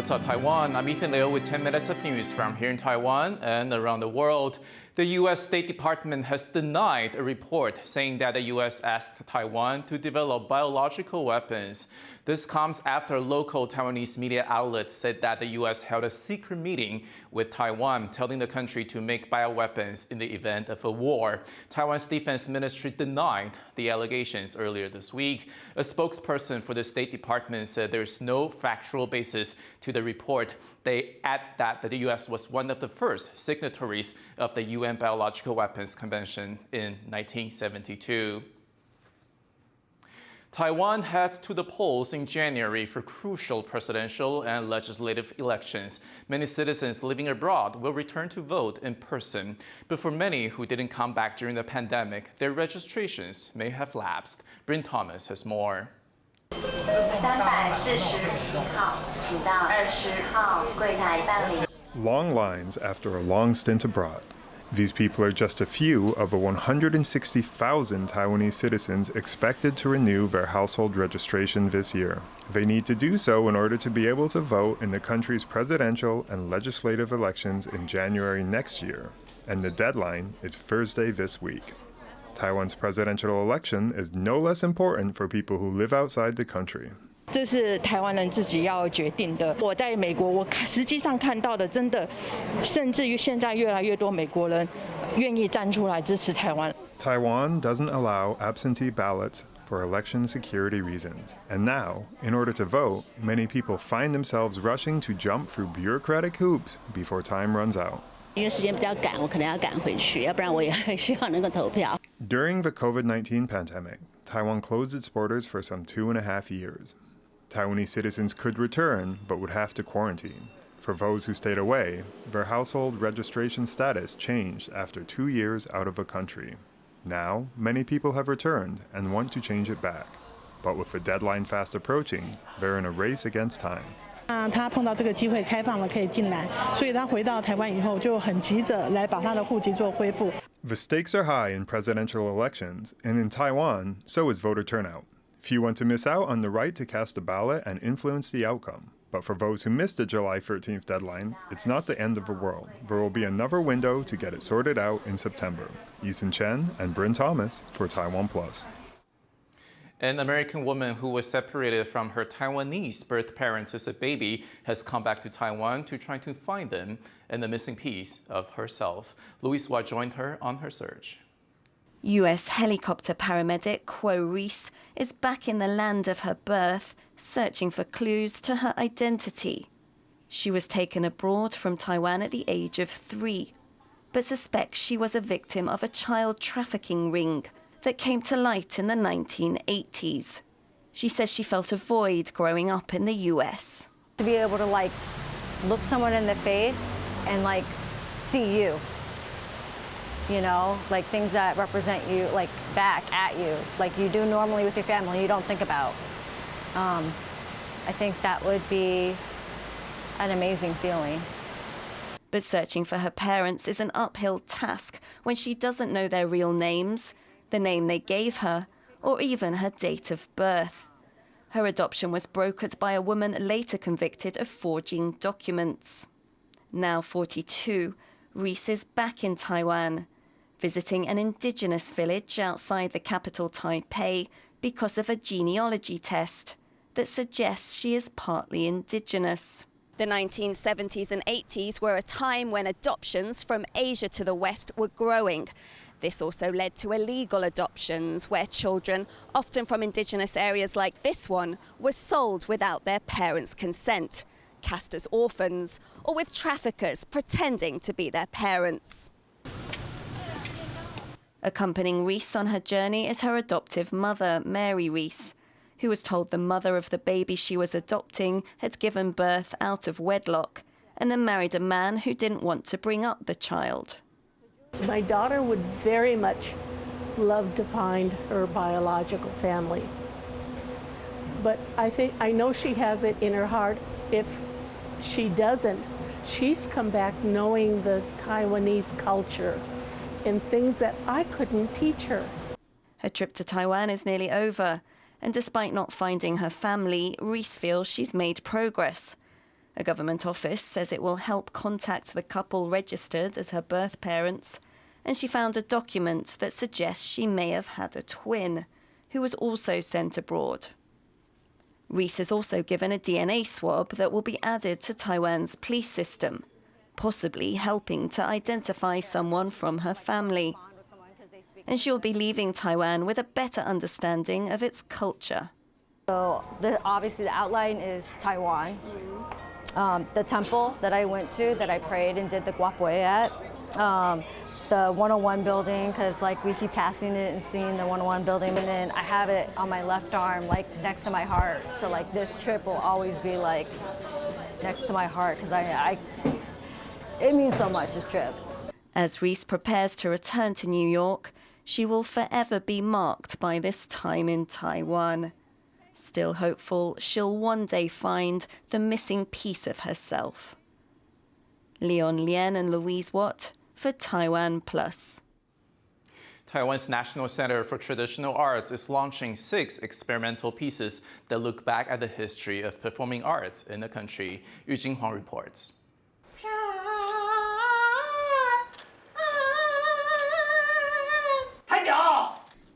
What's up, Taiwan? I'm Ethan Liu with 10 minutes of news from here in Taiwan and around the world. The U.S. State Department has denied a report saying that the U.S. asked Taiwan to develop biological weapons. This comes after local Taiwanese media outlets said that the U.S. held a secret meeting with Taiwan, telling the country to make bioweapons in the event of a war. Taiwan's defense ministry denied the allegations earlier this week. A spokesperson for the State Department said there's no factual basis to the report. They add that the U.S. was one of the first signatories of the UN Biological Weapons Convention in 1972. Taiwan heads to the polls in January for crucial presidential and legislative elections. Many citizens living abroad will return to vote in person. But for many who didn't come back during the pandemic, their registrations may have lapsed. Bryn Thomas has more. Long lines after a long stint abroad. These people are just a few of the 160,000 Taiwanese citizens expected to renew their household registration this year. They need to do so in order to be able to vote in the country's presidential and legislative elections in January next year, and the deadline is Thursday this week. Taiwan's presidential election is no less important for people who live outside the country. 这是台湾人自己要决定的。我在美国，我实际上看到的，真的，甚至于现在越来越多美国人愿意站出来支持台湾。Taiwan doesn't allow absentee ballots for election security reasons. And now, in order to vote, many people find themselves rushing to jump through bureaucratic hoops before time runs out. 因为时间比较赶，我可能要赶回去，要不然我也会希望能够投票。 During the COVID-19 pandemic, Taiwan closed its borders for some 2.5 years. Taiwanese citizens could return, but would have to quarantine. For those who stayed away, their household registration status changed after 2 years out of the country. Now, many people have returned and want to change it back. But with the deadline fast approaching, they're in a race against time. 他碰到这个机会开放了可以进来，所以他回到台湾以后就很急着来把他的户籍做恢复。 The stakes are high in presidential elections, and in Taiwan, so is voter turnout. Few want to miss out on the right to cast a ballot and influence the outcome. But for those who missed the July 13th deadline, it's not the end of the world. There will be another window to get it sorted out in September. Yisun Chen and Bryn Thomas for TaiwanPlus. An American woman who was separated from her Taiwanese birth parents as a baby has come back to Taiwan to try to find them and the missing piece of herself. Louise Hua joined her on her search. U.S. helicopter paramedic Kuo Reese is back in the land of her birth, searching for clues to her identity. She was taken abroad from Taiwan at the age of 3, but suspects she was a victim of a child trafficking ring that came to light in the 1980s. She says she felt a void growing up in the U.S. To be able to look someone in the face and see you. You know, things that represent you, back at you, like you do normally with your family, you don't think about. I think that would be an amazing feeling. But searching for her parents is an uphill task when she doesn't know their real names, the name they gave her, or even her date of birth. Her adoption was brokered by a woman later convicted of forging documents. Now 42, Reese is back in Taiwan, visiting an indigenous village outside the capital Taipei because of a genealogy test that suggests she is partly indigenous. The 1970s and 80s were a time when adoptions from Asia to the West were growing. This also led to illegal adoptions, where children, often from indigenous areas like this one, were sold without their parents' consent, cast as orphans, or with traffickers pretending to be their parents. Accompanying Reese on her journey is her adoptive mother, Mary Reese, who was told the mother of the baby she was adopting had given birth out of wedlock and then married a man who didn't want to bring up the child. My daughter would very much love to find her biological family. But I know she has it in her heart. If she doesn't, she's come back knowing the Taiwanese culture and things that I couldn't teach her. Her trip to Taiwan is nearly over, and despite not finding her family, Reese feels she's made progress. A government office says it will help contact the couple registered as her birth parents, and she found a document that suggests she may have had a twin, who was also sent abroad. Reese is also given a DNA swab that will be added to Taiwan's police system, possibly helping to identify someone from her family. And she'll be leaving Taiwan with a better understanding of its culture. So obviously the outline is Taiwan. The temple that I went to, that I prayed and did the guapue at, the 101 building, because like we keep passing it and seeing the 101 building, and then I have it on my left arm, like next to my heart. So like this trip will always be like next to my heart, because it means so much, this trip. As Reese prepares to return to New York, she will forever be marked by this time in Taiwan. Still hopeful she'll one day find the missing piece of herself. Leon Lien and Louise Watt for TaiwanPlus. Taiwan's National Center for Traditional Arts is launching 6 experimental pieces that look back at the history of performing arts in the country. Yu Jinhuang reports.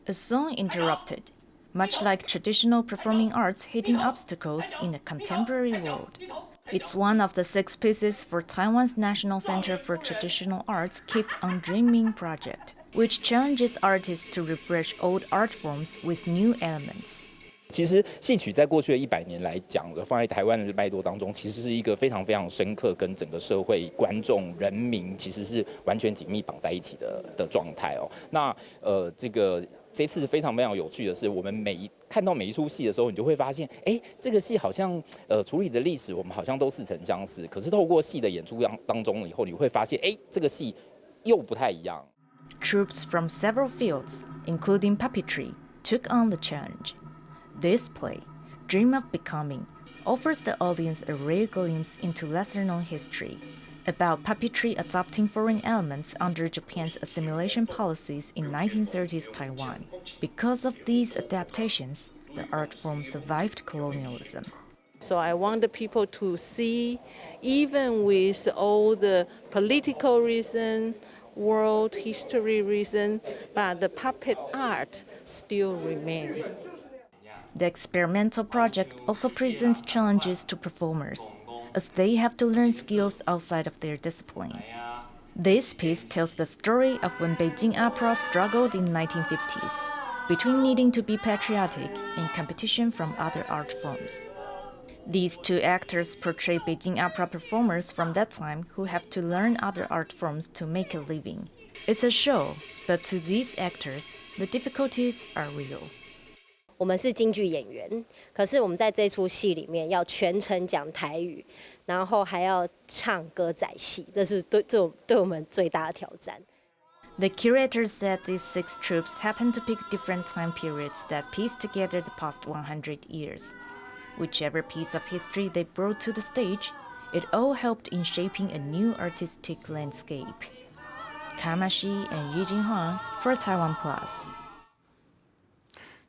A song interrupted, much like traditional performing arts hitting obstacles in a contemporary world. It's one of the 6 pieces for Taiwan's National Center for Traditional Arts Keep on Dreaming project, which challenges artists to refresh old art forms with new elements. 其实戏曲在过去的100年来讲，放在台湾的脉络当中，其实是一个非常非常深刻，跟整个社会、观众、人民其实是完全紧密绑在一起的状态哦。那这次非常非常有趣的是，我们看到每一出戏的时候，你就会发现，哎，这个戏好像处理的历史我们好像都似曾相识，可是透过戏的演出当中以后，你会发现，哎，这个戏又不太一样。Troops from several fields, including puppetry, took on the challenge. This play, Dream of Becoming, offers the audience a rare glimpse into lesser-known history, about puppetry adopting foreign elements under Japan's assimilation policies in 1930s Taiwan. Because of these adaptations, the art form survived colonialism. So I want the people to see, even with all the political reason, world history reason, but the puppet art still remains. The experimental project also presents challenges to performers, as they have to learn skills outside of their discipline. This piece tells the story of when Beijing opera struggled in the 1950s, between needing to be patriotic and competition from other art forms. These 2 actors portray Beijing opera performers from that time who have to learn other art forms to make a living. It's a show, but to these actors, the difficulties are real. 我们是京剧演员，可是我们在这出戏里面要全程讲台语，然后还要唱歌仔戏，这是对我们最大的挑战。The curator said these 6 troupes happen to pick different time periods that piece together the past 100 years. Whichever piece of history they brought to the stage, it all helped in shaping a new artistic landscape. Kamashi and Yu Jinhuang for TaiwanPlus.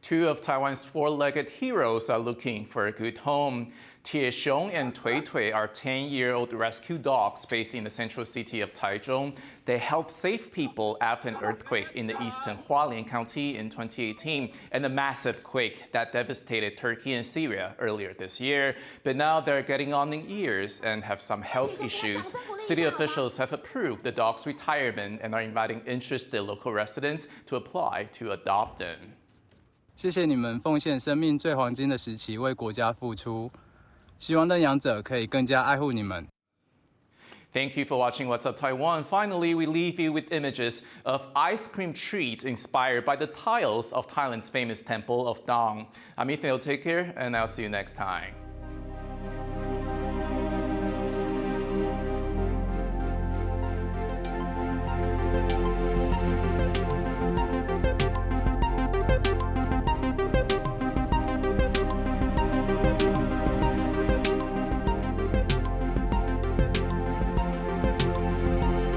2 of Taiwan's 4-legged heroes are looking for a good home. Tie Xiong and Tui Tui are 10-year-old rescue dogs based in the central city of Taichung. They helped save people after an earthquake in the eastern Hualien County in 2018 and a massive quake that devastated Turkey and Syria earlier this year. But now they're getting on in years and have some health issues. City officials have approved the dogs' retirement and are inviting interested local residents to apply to adopt them. 谢谢你们奉献生命最黄金的时期为国家付出，希望认养者可以更加爱护你们。Thank you for watching What's Up Taiwan. Finally, we leave you with images of ice cream treats inspired by the tiles of Thailand's famous Temple of Dong. I'm Ethan, take care, and I'll see you next time.